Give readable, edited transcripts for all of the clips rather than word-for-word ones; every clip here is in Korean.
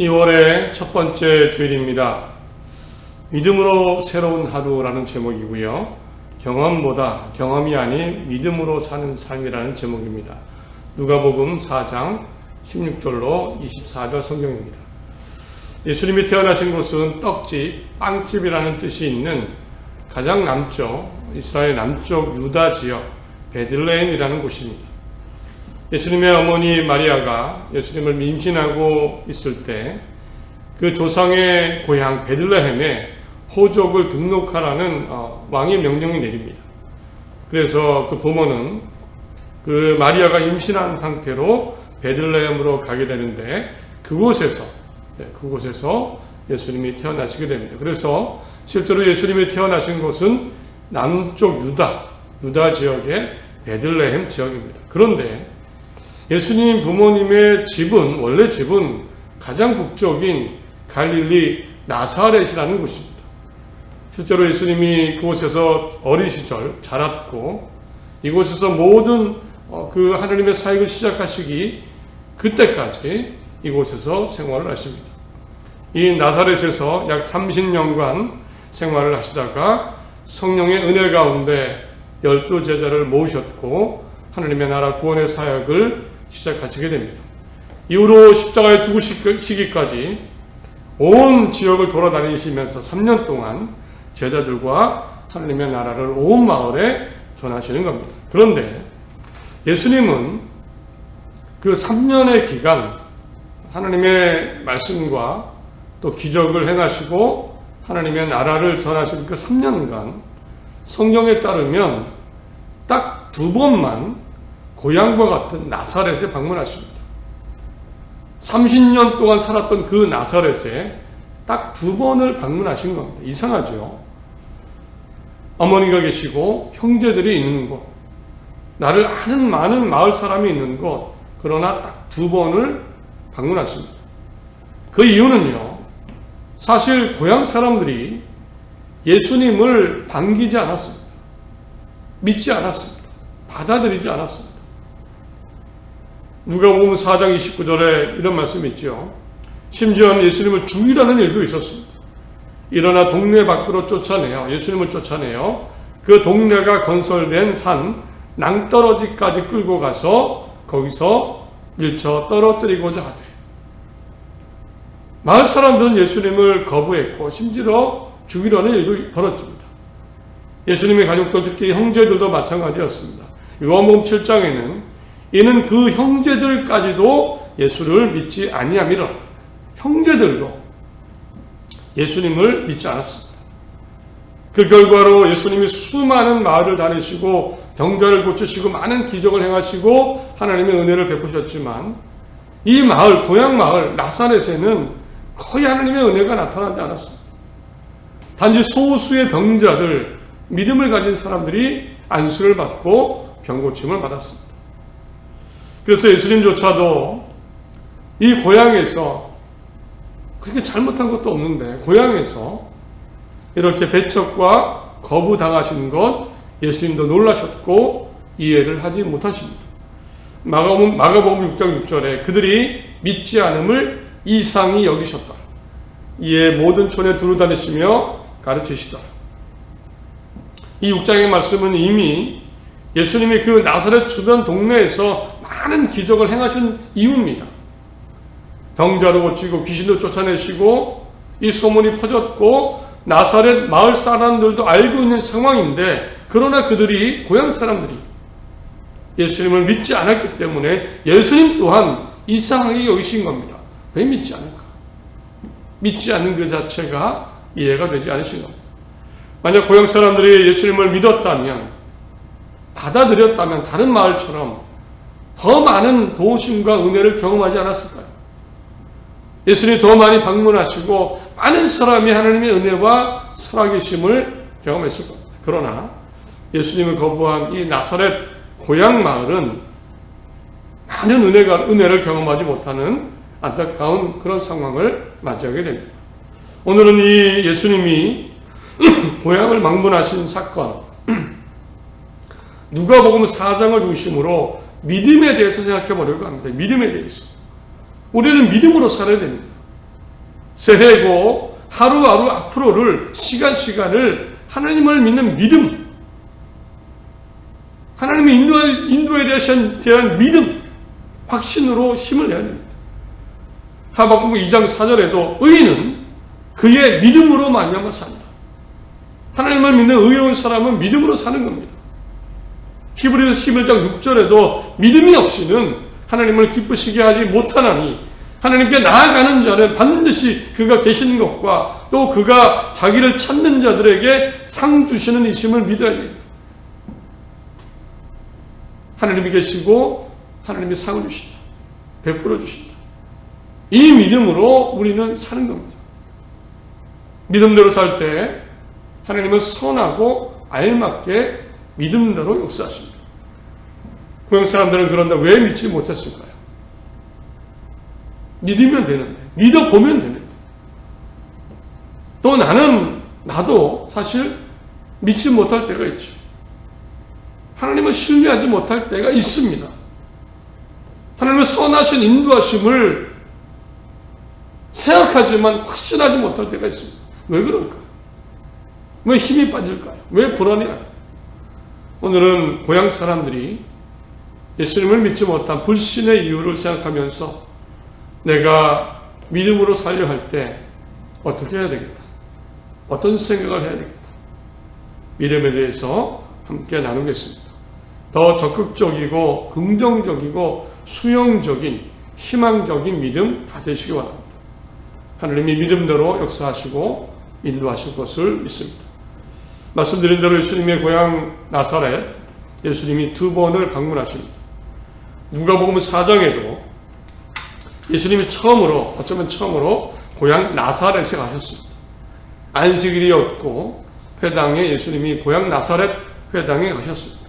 2월의 첫 번째 주일입니다. 믿음으로 새로운 하루라는 제목이고요. 경험이 아닌 믿음으로 사는 삶이라는 제목입니다. 누가복음 4장 16절로 24절 성경입니다. 예수님이 태어나신 곳은 떡집, 빵집이라는 뜻이 있는 가장 남쪽, 이스라엘 남쪽 유다 지역 베들레헴이라는 곳입니다. 예수님의 어머니 마리아가 예수님을 임신하고 있을 때 그 조상의 고향 베들레헴에 호족을 등록하라는 왕의 명령이 내립니다. 그래서 그 부모는 그 마리아가 임신한 상태로 베들레헴으로 가게 되는데 그곳에서 예수님이 태어나시게 됩니다. 그래서 실제로 예수님이 태어나신 곳은 남쪽 유다 지역의 베들레헴 지역입니다. 그런데 예수님 부모님의 원래 집은 가장 북쪽인 갈릴리 나사렛이라는 곳입니다. 실제로 예수님이 그곳에서 어린 시절 자랐고 이곳에서 모든 그 하나님의 사역을 시작하시기 그때까지 이곳에서 생활을 하십니다. 이 나사렛에서 약 30년간 생활을 하시다가 성령의 은혜 가운데 12제자를 모으셨고 하나님의 나라 구원의 사역을 시작하시게 됩니다. 이후로 십자가에 죽으시기까지 온 지역을 돌아다니시면서 3년 동안 제자들과 하나님의 나라를 온 마을에 전하시는 겁니다. 그런데 예수님은 그 3년의 기간 하나님의 말씀과 또 기적을 행하시고 하나님의 나라를 전하신 그 3년간 성경에 따르면 딱 2번만 고향과 같은 나사렛에 방문하십니다. 30년 동안 살았던 그 나사렛에 딱 2번을 방문하신 겁니다. 이상하죠? 어머니가 계시고 형제들이 있는 곳, 나를 아는 많은 마을 사람이 있는 곳, 그러나 딱 2번을 방문하십니다. 그 이유는요, 사실 고향 사람들이 예수님을 반기지 않았습니다. 믿지 않았습니다. 받아들이지 않았습니다. 누가복음 4장 29절에 이런 말씀이 있죠. 심지어는 예수님을 죽이라는 일도 있었습니다. 일어나 동네 밖으로 예수님을 쫓아내요. 그 동네가 건설된 산 낭떠러지까지 끌고 가서 거기서 밀쳐 떨어뜨리고자 하되 마을 사람들은 예수님을 거부했고 심지어 죽이려는 일도 벌어집니다. 예수님의 가족들 특히 형제들도 마찬가지였습니다. 요한복음 7장에는 이는 그 형제들까지도 예수를 믿지 아니함이라. 형제들도 예수님을 믿지 않았습니다. 그 결과로 예수님이 수많은 마을을 다니시고 병자를 고치시고 많은 기적을 행하시고 하나님의 은혜를 베푸셨지만 이 마을, 고향 마을 나사렛에는 거의 하나님의 은혜가 나타나지 않았습니다. 단지 소수의 병자들, 믿음을 가진 사람들이 안수를 받고 병고침을 받았습니다. 그래서 예수님조차도 이 고향에서 그렇게 잘못한 것도 없는데 고향에서 이렇게 배척과 거부당하신 것 예수님도 놀라셨고 이해를 하지 못하십니다. 마가복음 6장 6절에 그들이 믿지 않음을 이상히 여기셨다. 이에 모든 촌에 두루다니시며 가르치시다. 이 6장의 말씀은 이미 예수님이 그 나사렛 주변 동네에서 많은 기적을 행하신 이유입니다. 병자도 고치고 귀신도 쫓아내시고 이 소문이 퍼졌고 나사렛 마을 사람들도 알고 있는 상황인데 그러나 그들이 고향 사람들이 예수님을 믿지 않았기 때문에 예수님 또한 이상하게 여기신 겁니다. 왜 믿지 않을까? 믿지 않는 그 자체가 이해가 되지 않으신 겁니다. 만약 고향 사람들이 예수님을 믿었다면 받아들였다면 다른 마을처럼 더 많은 도우심과 은혜를 경험하지 않았을까요? 예수님이 더 많이 방문하시고 많은 사람이 하나님의 은혜와 살아계심을 경험했을 겁니다. 그러나 예수님을 거부한 이 나사렛 고향 마을은 많은 은혜를 경험하지 못하는 안타까운 그런 상황을 맞이하게 됩니다. 오늘은 이 예수님이 고향을 방문하신 사건, 누가복음 4장을 중심으로 믿음에 대해서 생각해 보려고 합니다. 믿음에 대해서. 우리는 믿음으로 살아야 됩니다. 새해고 하루하루 앞으로를 시간을 하나님을 믿는 믿음, 하나님의 인도에 대한 믿음, 확신으로 힘을 내야 됩니다. 하박국 2장 4절에도 의인은 그의 믿음으로 말미암아 산다. 하나님을 믿는 의로운 사람은 믿음으로 사는 겁니다. 히브리서 11장 6절에도 믿음이 없이는 하나님을 기쁘시게 하지 못하나니 하나님께 나아가는 자는 반드시 그가 계신 것과 또 그가 자기를 찾는 자들에게 상 주시는 이심을 믿어야 됩니다. 하나님이 계시고 하나님이 상을 주신다. 베풀어 주신다. 이 믿음으로 우리는 사는 겁니다. 믿음대로 살 때 하나님은 선하고 알맞게 믿음대로 역사하십니다. 고향 사람들은 그런데 왜 믿지 못했을까요? 믿으면 되는데, 믿어보면 되는데. 또 나도 사실 믿지 못할 때가 있죠. 하나님을 신뢰하지 못할 때가 있습니다. 하나님의 선하신 인도하심을 생각하지만 확신하지 못할 때가 있습니다. 왜 그럴까요? 왜 힘이 빠질까요? 왜 불안해할까요? 오늘은 고향 사람들이 예수님을 믿지 못한 불신의 이유를 생각하면서 내가 믿음으로 살려 할 때 어떻게 해야 되겠다? 어떤 생각을 해야 되겠다? 믿음에 대해서 함께 나누겠습니다. 더 적극적이고 긍정적이고 수용적인 희망적인 믿음 다 되시기 바랍니다. 하나님이 믿음대로 역사하시고 인도하실 것을 믿습니다. 말씀드린 대로 예수님의 고향 나사렛, 예수님이 2번을 방문하십니다. 누가복음 4장에도 예수님이 어쩌면 처음으로 고향 나사렛에 가셨습니다. 안식일이었고 회당에 예수님이 고향 나사렛 회당에 가셨습니다.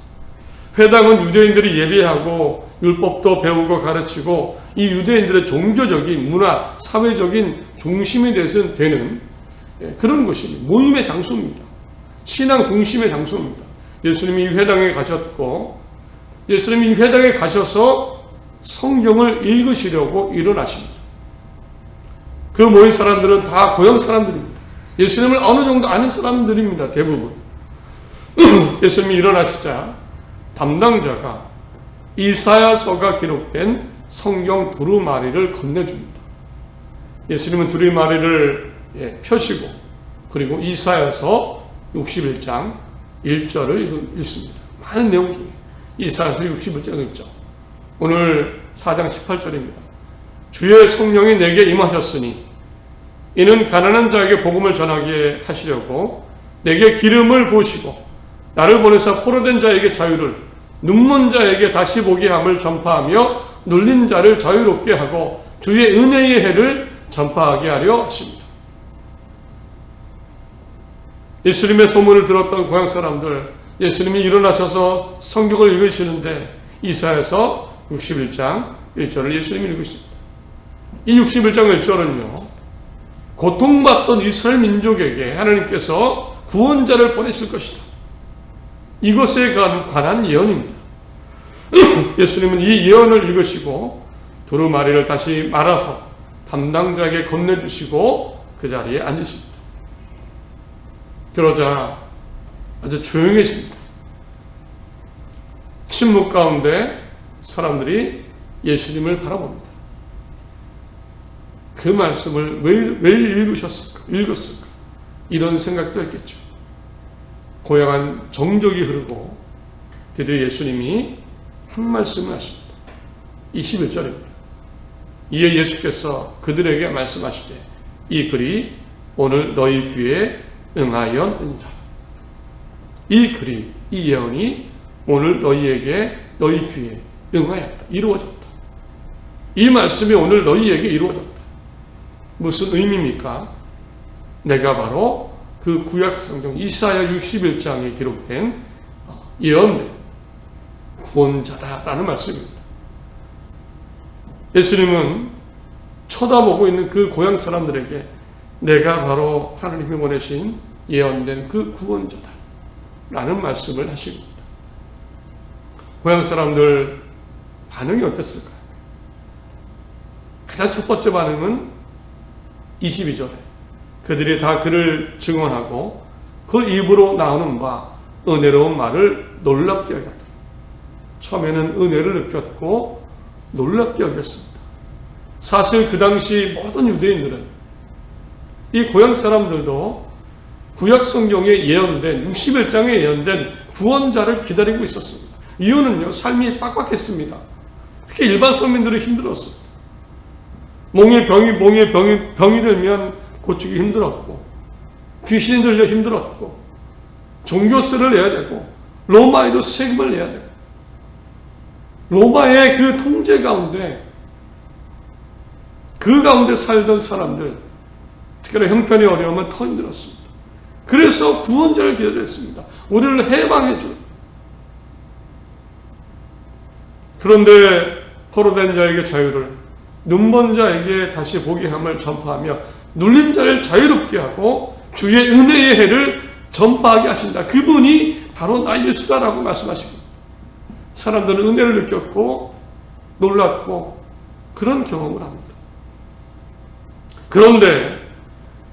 회당은 유대인들이 예배하고 율법도 배우고 가르치고 이 유대인들의 종교적인 문화, 사회적인 중심이 되는 그런 곳입니다. 모임의 장소입니다. 신앙 중심의 장소입니다. 예수님이 이 회당에 가셨고 예수님이 이 회당에 가셔서 성경을 읽으시려고 일어나십니다. 그 모인 사람들은 다 고향 사람들입니다. 예수님을 어느 정도 아는 사람들입니다. 대부분. 예수님이 일어나시자 담당자가 이사야서가 기록된 성경 두루마리를 건네줍니다. 예수님은 두루마리를 펴시고 그리고 이사야서 61장 1절을 읽습니다. 많은 내용 중에 이사야서 61장 1절, 오늘 4장 18절입니다. 주의 성령이 내게 임하셨으니 이는 가난한 자에게 복음을 전하게 하시려고 내게 기름을 부으시고 나를 보내사 포로된 자에게 자유를, 눈먼 자에게 다시 보게 함을 전파하며 눌린 자를 자유롭게 하고 주의 은혜의 해를 전파하게 하려 하십니다. 예수님의 소문을 들었던 고향 사람들, 예수님이 일어나셔서 성경을 읽으시는데 이사야서 61장 1절을 예수님이 읽으십니다. 이 61장 1절은요, 고통받던 이스라엘 민족에게 하나님께서 구원자를 보내실 것이다. 이것에 관한 예언입니다. 예수님은 이 예언을 읽으시고 두루마리를 다시 말아서 담당자에게 건네주시고 그 자리에 앉으십니다. 그러자 아주 조용해집니다. 침묵 가운데 사람들이 예수님을 바라봅니다. 그 말씀을 왜 읽었을까? 이런 생각도 했겠죠. 고향한 정적이 흐르고 드디어 예수님이 한 말씀을 하십니다. 21절입니다. 이에 예수께서 그들에게 말씀하시되 이 글이 오늘 너희 귀에 응하였느니라. 이 글이, 이 예언이 오늘 너희 귀에 응하였다. 이루어졌다. 이 말씀이 오늘 너희에게 이루어졌다. 무슨 의미입니까? 내가 바로 그 구약성경 이사야 61장에 기록된 예언된 구원자다라는 말씀입니다. 예수님은 쳐다보고 있는 그 고향 사람들에게 내가 바로 하나님이 보내신 예언된 그 구원자다 라는 말씀을 하십니다. 고향 사람들 반응이 어땠을까요? 가장 첫 번째 반응은 22절에 그들이 다 그를 증언하고 그 입으로 나오는 바 은혜로운 말을 놀랍게 여겼다. 처음에는 은혜를 느꼈고 놀랍게 여겼습니다. 사실 그 당시 모든 유대인들은 이 고향 사람들도 구약 성경에 예언된 61장에 예언된 구원자를 기다리고 있었습니다. 이유는요, 삶이 빡빡했습니다. 특히 일반 서민들은 힘들었습니다. 몸에 병이 들면 고치기 힘들었고, 귀신이 들려 힘들었고, 종교세를 내야 되고, 로마에도 세금을 내야 되고, 로마의 그 통제 가운데, 그 가운데 살던 사람들, 특히나 형편이 어려우면 더 힘들었습니다. 그래서 구원자를 기다렸습니다. 우리를 해방해 줄. 그런데 포로된 자에게 자유를, 눈먼 자에게 다시 보게 함을 전파하며 눌린 자를 자유롭게 하고 주의 은혜의 해를 전파하게 하신다. 그분이 바로 나 예수다라고 말씀하시고, 사람들은 은혜를 느꼈고 놀랐고 그런 경험을 합니다. 그런데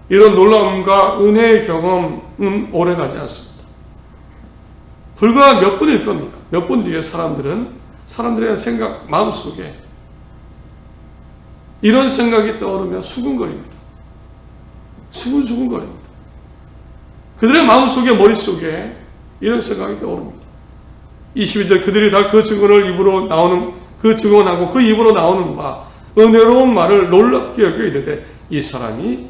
이런 놀라움과 은혜의 경험은 오래가지 않습니다. 불과 몇 분일 겁니다. 몇 분 뒤에 사람들의 생각, 마음속에 이런 생각이 떠오르며 수군거립니다. 수군수군거립니다. 그들의 마음속에, 머릿속에 이런 생각이 떠오릅니다. 22절 그들이 다 그 증언을 입으로 나오는, 그 증언하고 그 입으로 나오는 바 은혜로운 말을 놀랍게 여겨 이르되 이 사람이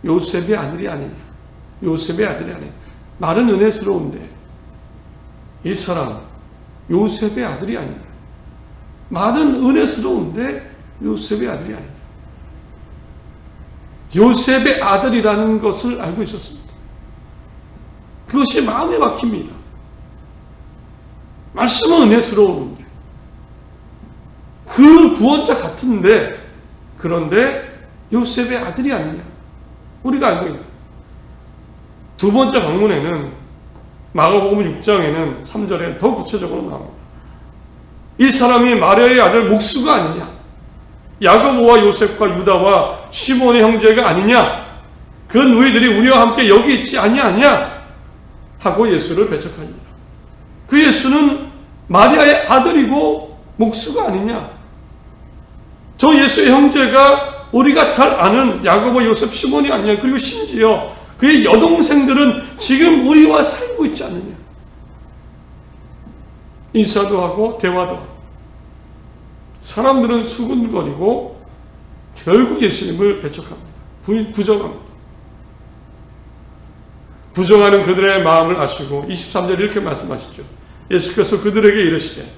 요셉의 아들이 아니냐. 요셉의 아들이 아니냐. 말은 은혜스러운데 이 사람 요셉의 아들이 아니냐. 말은 은혜스러운데 요셉의 아들이 아니냐. 요셉의 아들이라는 것을 알고 있었습니다. 그것이 마음에 박힙니다. 말씀은 은혜스러운데 그 구원자 같은데, 그런데 요셉의 아들이 아니냐. 우리가 알고 있는 두 번째 방문에는 마가복음 6장에는 3절에 더 구체적으로 나옵니다. 이 사람이 마리아의 아들 목수가 아니냐, 야고보와 요셉과 유다와 시몬의 형제가 아니냐, 그 너희들이 우리와 함께 여기 있지 아니하냐 하고 예수를 배척합니다. 그 예수는 마리아의 아들이고 목수가 아니냐. 저 예수의 형제가 우리가 잘 아는 야고보, 요셉, 시몬이 아니냐. 그리고 심지어 그의 여동생들은 지금 우리와 살고 있지 않느냐. 인사도 하고 대화도 하고. 사람들은 수군거리고 결국 예수님을 배척합니다. 부정합니다. 부정하는 그들의 마음을 아시고 23절 이렇게 말씀하시죠. 예수께서 그들에게 이르시되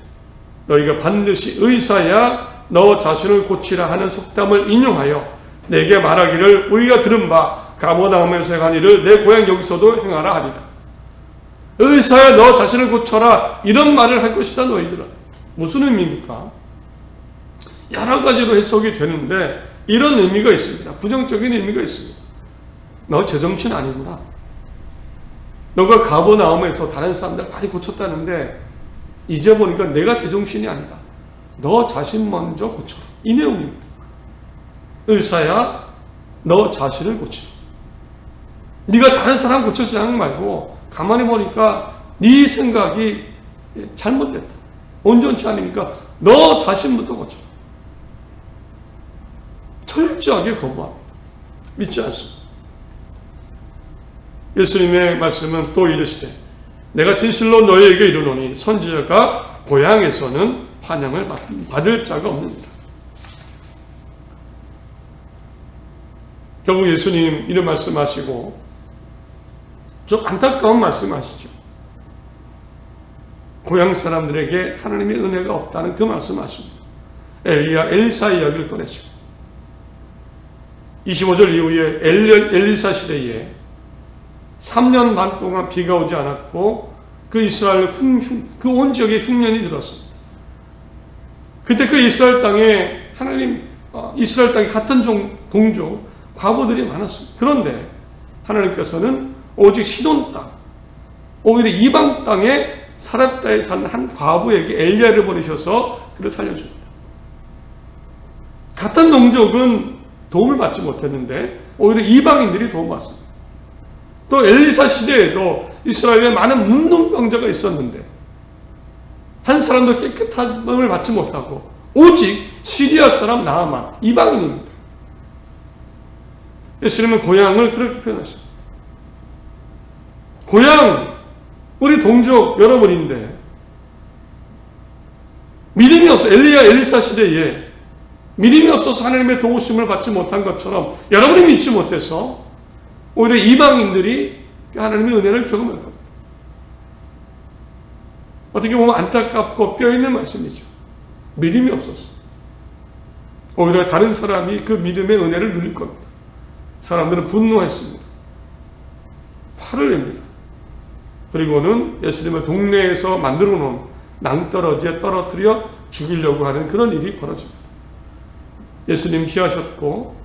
너희가 반드시 의사야 너 자신을 고치라 하는 속담을 인용하여 내게 말하기를 우리가 들은 바 가버나움에서 행한 일을 내 고향 여기서도 행하라 하리라. 의사야 너 자신을 고쳐라, 이런 말을 할 것이다 너희들은. 무슨 의미입니까? 여러 가지로 해석이 되는데 이런 의미가 있습니다. 부정적인 의미가 있습니다. 너 제정신 아니구나. 너가 가버나움에서 다른 사람들 많이 고쳤다는데 이제 보니까 내가 제정신이 아니다. 너 자신 먼저 고쳐라. 이 내용입니다. 의사야 너 자신을 고치라. 네가 다른 사람 고쳐서 하는 말고 가만히 보니까 네 생각이 잘못됐다. 온전치 않으니까 너 자신부터 고쳐라. 철저하게 거부합니다. 믿지 않습니다. 예수님의 말씀은 또 이르시되 내가 진실로 너희에게 이르노니 선지자가 고향에서는 환영을 받을 자가 없느니라. 결국 예수님 이런 말씀하시고 좀 안타까운 말씀하시죠. 고향 사람들에게 하나님의 은혜가 없다는 그 말씀하십니다. 엘리사 이야기를 꺼내시고 25절 이후에 엘리사 시대에 3년 반 동안 비가 오지 않았고 그 이스라엘 그 온 지역에 흉년이 들었습니다. 그때 그 이스라엘 땅에 이스라엘 땅에 같은 동족 과부들이 많았습니다. 그런데 하나님께서는 오직 시돈 땅, 오히려 이방 땅에 사렙다에 사는 한 과부에게 엘리야를 보내셔서 그를 살려줍니다. 같은 동족은 도움을 받지 못했는데 오히려 이방인들이 도움받습니다. 또 엘리사 시대에도 이스라엘에 많은 문둥병자가 있었는데 한 사람도 깨끗함을 받지 못하고 오직 시리아 사람 나아만 이방인입니다. 예수님은 고향을 그렇게 표현하십니다. 고향 우리 동족 여러분인데 믿음이 없어 엘리사 시대에 믿음이 없어서 하나님의 도우심을 받지 못한 것처럼 여러분이 믿지 못해서 오히려 이방인들이 하나님의 은혜를 경험할 겁니다. 어떻게 보면 안타깝고 뼈있는 말씀이죠. 믿음이 없어서 오히려 다른 사람이 그 믿음의 은혜를 누릴 겁니다. 사람들은 분노했습니다. 화를 냅니다. 그리고는 예수님의 동네에서 만들어 놓은 낭떠러지에 떨어뜨려 죽이려고 하는 그런 일이 벌어집니다. 예수님 피하셨고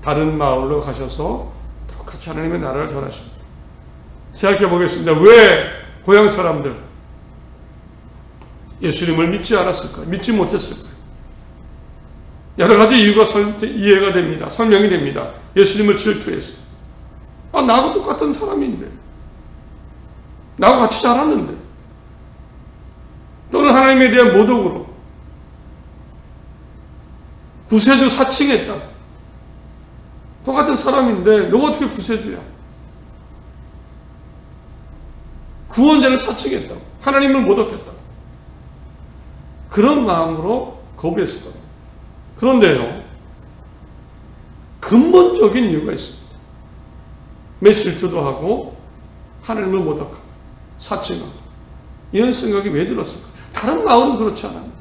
다른 마을로 가셔서 똑같이 하나님의 나라를 전하십니다. 생각해 보겠습니다. 왜 고향 사람들 예수님을 믿지 않았을까요? 믿지 못했을까요? 여러 가지 이유가 이해가 됩니다. 설명이 됩니다. 예수님을 질투해서 나하고 똑같은 사람인데 나하고 같이 자랐는데 또는 하나님에 대한 모독으로 구세주 사칭했다. 똑같은 사람인데 너가 어떻게 구세주야? 구원자를 사칭했다고. 하나님을 모독했다고. 그런 마음으로 거부했을 겁니다. 그런데요, 근본적인 이유가 있습니다. 매 질투도 하고 하나님을 모독하고 사칭하고 이런 생각이 왜 들었을까요? 다른 마을은 그렇지 않습니다.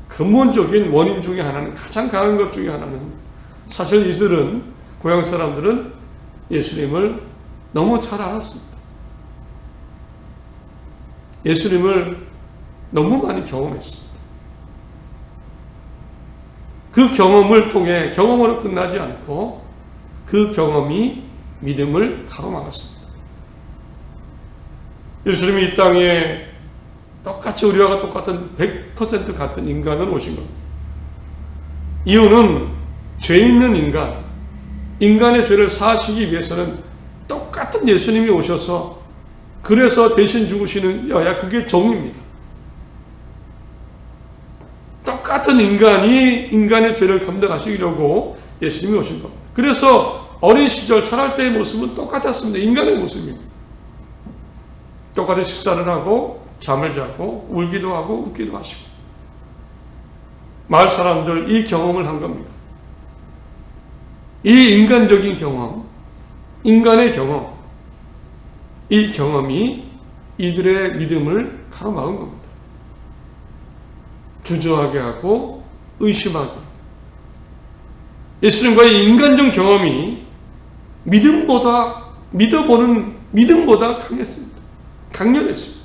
근본적인 원인 중에 하나는, 가장 강한 것 중에 하나는, 사실 이들은, 고향 사람들은 예수님을 너무 잘 알았습니다. 예수님을 너무 많이 경험했습니다. 그 경험을 통해 경험으로 끝나지 않고 그 경험이 믿음을 가로막았습니다. 예수님이 이 땅에 똑같이 우리와 똑같은 100% 같은 인간으로 오신 겁니다. 이유는 죄 있는 인간, 인간의 죄를 사하시기 위해서는 똑같은 예수님이 오셔서 그래서 대신 죽으시는 여야 그게 정입니다. 똑같은 인간이 인간의 죄를 감당하시려고 예수님이 오신 겁니다. 그래서 어린 시절 자랄 때의 모습은 똑같았습니다. 인간의 모습입니다. 똑같이 식사를 하고 잠을 자고 울기도 하고 웃기도 하시고 마을 사람들 이 경험을 한 겁니다. 이 인간적인 경험, 인간의 경험, 이 경험이 이들의 믿음을 가로막은 겁니다. 주저하게 하고 의심하게. 예수님과의 인간적 경험이 믿어보는 믿음보다 강했습니다. 강렬했습니다.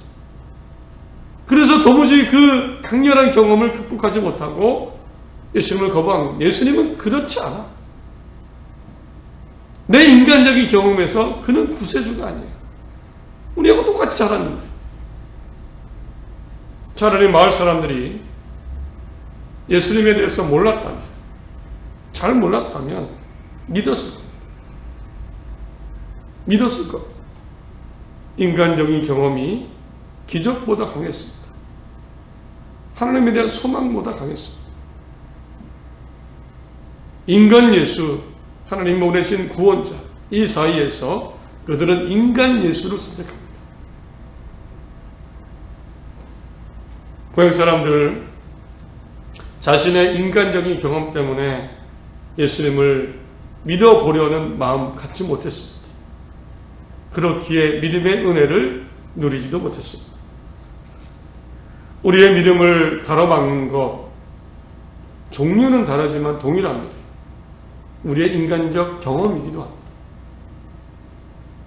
그래서 도무지 그 강렬한 경험을 극복하지 못하고 예수님을 거부한 겁니다. 예수님은 그렇지 않아. 내 인간적인 경험에서 그는 구세주가 아니에요. 우리하고 똑같이 자랐는데. 차라리 마을 사람들이 예수님에 대해서 몰랐다면, 잘 몰랐다면 믿었을 겁니다. 믿었을 겁니다. 인간적인 경험이 기적보다 강했습니다. 하나님에 대한 소망보다 강했습니다. 인간 예수, 하나님 보내신 구원자, 이 사이에서 그들은 인간 예수를 선택합니다. 고향 사람들 자신의 인간적인 경험 때문에 예수님을 믿어보려는 마음 갖지 못했습니다. 그렇기에 믿음의 은혜를 누리지도 못했습니다. 우리의 믿음을 가로막는 것, 종류는 다르지만 동일합니다. 우리의 인간적 경험이기도 합니다.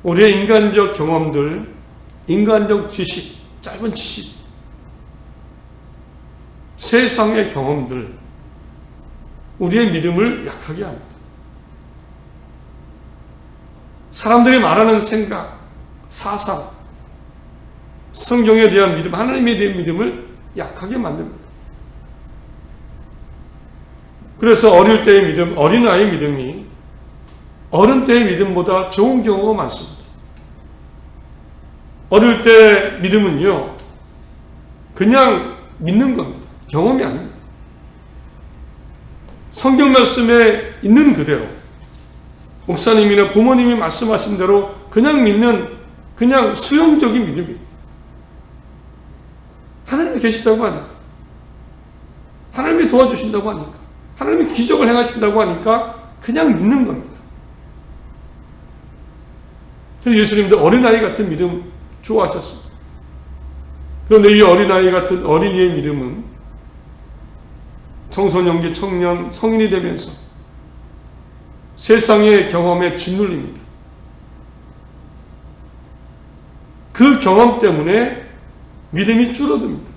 우리의 인간적 경험들, 인간적 지식, 짧은 지식, 세상의 경험들, 우리의 믿음을 약하게 합니다. 사람들이 말하는 생각, 사상, 성경에 대한 믿음, 하나님에 대한 믿음을 약하게 만듭니다. 그래서 어릴 때의 믿음, 어린아이의 믿음이 어른 때의 믿음보다 좋은 경우가 많습니다. 어릴 때 믿음은요, 그냥 믿는 겁니다. 경험이 아닙니다. 성경 말씀에 있는 그대로, 목사님이나 부모님이 말씀하신 대로 그냥 믿는, 그냥 수용적인 믿음입니다. 하나님이 계시다고 하니까, 하나님이 도와주신다고 하니까, 하나님이 기적을 행하신다고 하니까 그냥 믿는 겁니다. 그래서 예수님도 어린아이 같은 믿음 좋아하셨습니다. 그런데 이 어린아이 같은 어린이의 믿음은 청소년기, 청년, 성인이 되면서 세상의 경험에 짓눌립니다. 그 경험 때문에 믿음이 줄어듭니다.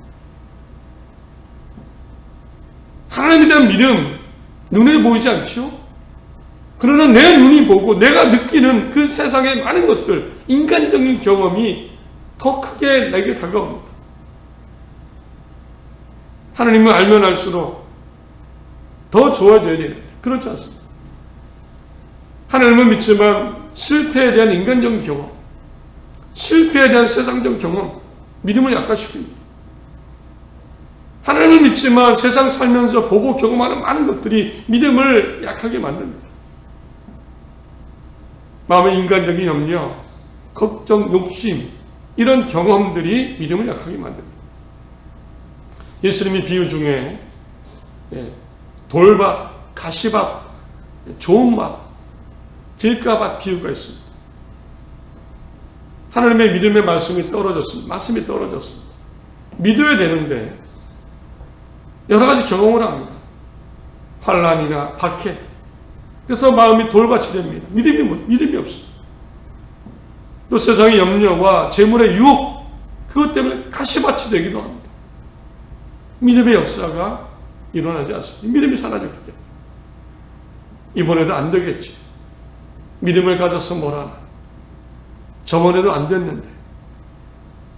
하나님에 대한 믿음, 눈에 보이지 않지요? 그러나 내 눈이 보고 내가 느끼는 그 세상의 많은 것들, 인간적인 경험이 더 크게 내게 다가옵니다. 하나님을 알면 알수록 더 좋아져야 됩니다. 그렇지 않습니다. 하나님을 믿지만 실패에 대한 인간적인 경험, 실패에 대한 세상적 경험, 믿음을 약화시킵니다. 하나님을 믿지만 세상 살면서 보고 경험하는 많은 것들이 믿음을 약하게 만듭니다. 마음의 인간적인 염려, 걱정, 욕심, 이런 경험들이 믿음을 약하게 만듭니다. 예수님이 비유 중에 돌밭, 가시밭, 좋은 밭, 길가밭 비유가 있습니다. 하나님의 믿음의 말씀이 떨어졌습니다. 말씀이 떨어졌습니다. 믿어야 되는데 여러 가지 경험을 합니다. 환난이나 박해. 그래서 마음이 돌밭이 됩니다. 믿음이 없습니다. 또 세상의 염려와 재물의 유혹, 그것 때문에 가시밭이 되기도 합니다. 믿음의 역사가 일어나지 않습니다. 믿음이 사라졌기 때문에. 이번에도 안 되겠지. 믿음을 가져서 뭘 하나. 저번에도 안 됐는데.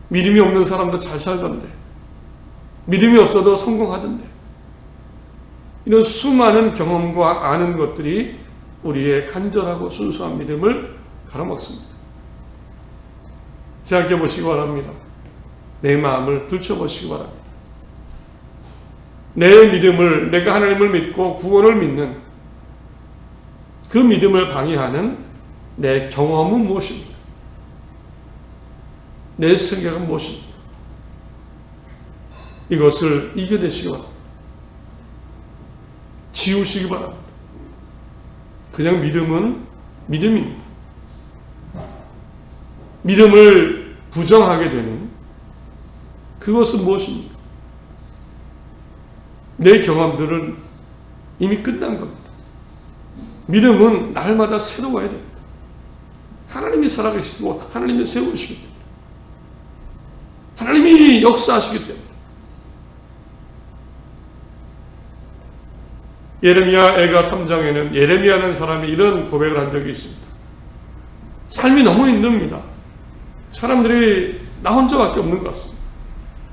믿음이 없는 사람도 잘 살던데. 믿음이 없어도 성공하던데. 이런 수많은 경험과 아는 것들이 우리의 간절하고 순수한 믿음을 갈아먹습니다. 생각해 보시기 바랍니다. 내 마음을 들춰보시기 바랍니다. 내 믿음을, 내가 하나님을 믿고 구원을 믿는 그 믿음을 방해하는 내 경험은 무엇입니까? 내 생각은 무엇입니까? 이것을 이겨내시기 바랍니다. 지우시기 바랍니다. 그냥 믿음은 믿음입니다. 믿음을 부정하게 되는 그것은 무엇입니까? 내 경험들은 이미 끝난 겁니다. 믿음은 날마다 새로워야 됩니다. 하나님이 살아계시고 하나님이 세우시기 때문에, 하나님이 역사하시기 때문에. 예레미야 애가 3장에는 예레미야라는 사람이 이런 고백을 한 적이 있습니다. 삶이 너무 힘듭니다. 사람들이 나 혼자밖에 없는 것 같습니다.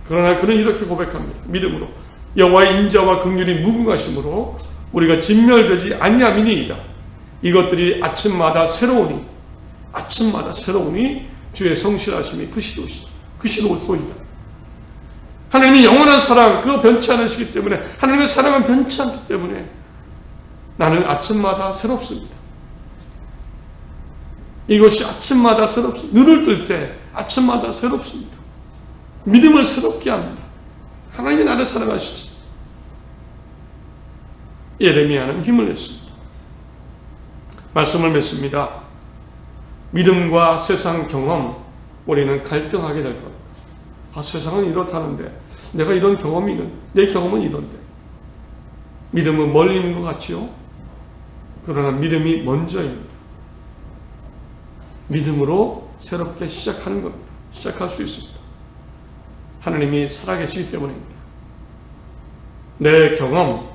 그러나 그는 이렇게 고백합니다. 믿음으로 여호와의 인자와 긍휼이 무궁하심으로 우리가 진멸되지 아니함이니이다. 이것들이 아침마다 새로우니 주의 성실하심이 그시도소이다. 하나님이 영원한 사랑, 그거 변치 않으시기 때문에, 하나님의 사랑은 변치 않기 때문에 나는 아침마다 새롭습니다. 이것이 아침마다 새롭습니다. 눈을 뜰 때 아침마다 새롭습니다. 믿음을 새롭게 합니다. 하나님이 나를 사랑하시지. 예레미야는 힘을 냈습니다. 말씀을 맺습니다. 믿음과 세상 경험, 우리는 갈등하게 될 겁니다. 세상은 이렇다는데, 내가 이런 경험이 있는데, 내 경험은 이런데. 믿음은 멀리 있는 것 같지요? 그러나 믿음이 먼저입니다. 믿음으로 새롭게 시작하는 겁니다. 시작할 수 있습니다. 하나님이 살아계시기 때문입니다. 내 경험,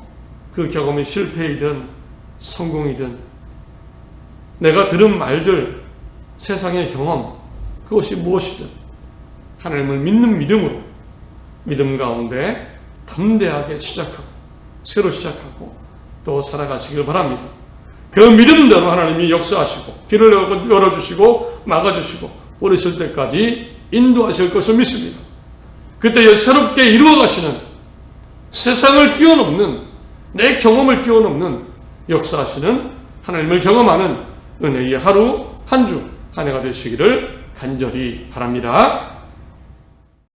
그 경험이 실패이든 성공이든, 내가 들은 말들, 세상의 경험, 그것이 무엇이든 하나님을 믿는 믿음으로, 믿음 가운데 담대하게 시작하고 새로 시작하고 또 살아가시길 바랍니다. 그 믿음대로 하나님이 역사하시고 길을 열어주시고 막아주시고 오르실 때까지 인도하실 것을 믿습니다. 그때 새롭게 이루어가시는 세상을 뛰어넘는 내 경험을 뛰어넘는 역사하시는 하나님을 경험하는 은혜의 하루 한 주 한 해가 되시기를 간절히 바랍니다.